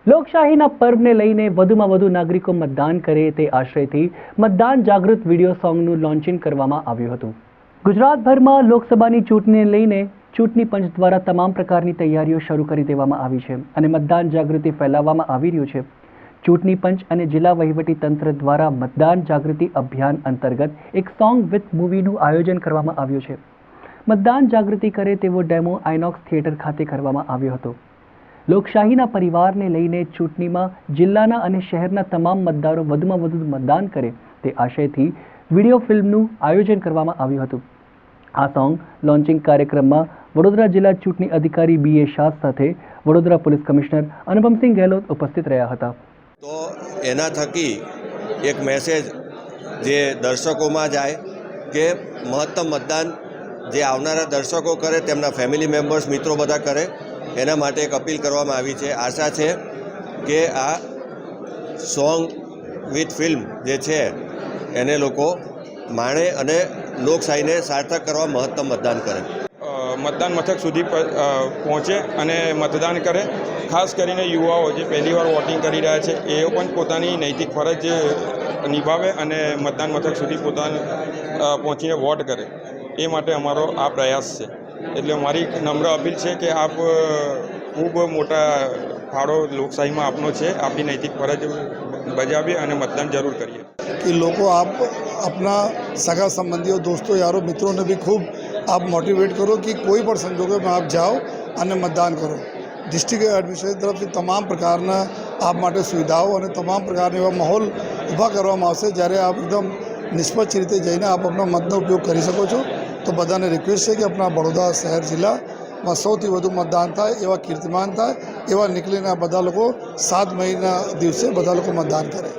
લોકશાહીના પર્વને લઈને વધુમાં વધુ નાગરિકો મતદાન કરે તે આશયથી મતદાન જાગૃત વિડીયો સોંગનું લોન્ચિંગ કરવામાં આવ્યું હતું। ગુજરાતભરમાં લોકસભાની ચૂંટણીને લઈને ચૂંટણી પંચ દ્વારા તમામ પ્રકારની તૈયારીઓ શરૂ કરી દેવામાં આવી છે અને મતદાન જાગૃતિ ફેલાવવામાં આવી રહ્યું છે। ચૂંટણી પંચ અને જિલ્લા વહીવટી તંત્ર દ્વારા મતદાન જાગૃતિ અભિયાન અંતર્ગત એક સોંગ વિથ મૂવીનું આયોજન કરવામાં આવ્યું છે। મતદાન જાગૃતિ કરે તેવો ડેમો આઇનોક્સ થિયેટર ખાતે કરવામાં આવ્યો હતો। લોકશાહીના પરિવારને લઈને ચૂંટણીમાં જિલ્લાના અને શહેરના તમામ મતદારો વધુમાં વધુ મતદાન કરે તે આશયથી વિડીયો ફિલ્મનું આયોજન કરવામાં આવ્યું હતું। આ સોંગ લોન્ચિંગ કાર્યક્રમમાં વડોદરા જિલ્લા ચૂંટણી અધિકારી BA શાહ સાથે વડોદરા પોલીસ કમિશનર અનુપમસિંહ ગેહલોત ઉપસ્થિત રહ્યા હતા। તો એના થકી એક મેસેજ જે દર્શકોમાં જાય કે મહત્તમ મતદાન જે આવનારા દર્શકો કરે તેમના ફેમિલી મેમ્બર્સ મિત્રો બધા કરે એના માટે એક અપીલ કરવામાં આવી છે। આશા છે કે આ સોંગ વિથ ફિલ્મ જે છે એને લોકો માણે અને લોકશાહીને સાર્થક કરવા મહત્તમ મતદાન કરે। મતદાન મથક સુધી પહોંચે અને મતદાન કરે। ખાસ કરીને યુવાઓ જે પહેલીવાર વોટિંગ કરી રહ્યા છે એઓ પણ પોતાની નૈતિક ફરજ નિભાવે અને મતદાન મથક સુધી પોતાને પહોંચીને વોટ કરે એ માટે અમારો આ પ્રયાસ છે। એટલે મારી નમ્ર અપીલ છે કે આપ ખૂબ મોટા ફાળો લોકશાહીમાં આપનો છે। આપની નૈતિક ફરજ બજાવીએ અને मतदान जरूर करिए कि लोगों आप अपना सगा संबंधियों दोस्तों यारों मित्रों ने भी खूब आप मोटिवेट करो कि कोई पण संजोगों में आप जाओ અને મતદાન કરો। डिस्ट्रिक्ट एडमिनिस्ट्रेशन तरफથી તમામ પ્રકારના આપ માટે સુવિધાઓ અને તમામ પ્રકારના એવા માહોલ ઊભા કરવામાં આવશે જ્યારે આપ એકદમ નિષ્પક્ષ રીતે જઈને આપ આપણા મતનો ઉપયોગ કરી શકો છો। તો બધાને રિક્વેસ્ટ છે કે આપણા વડોદરા શહેર જિલ્લામાં સૌથી વધુ મતદાન થાય એવા કીર્તિમાન થાય એવા નીકળીને બધા લોકો 7 મઈના દિવસે બધા લોકો મતદાન કરે।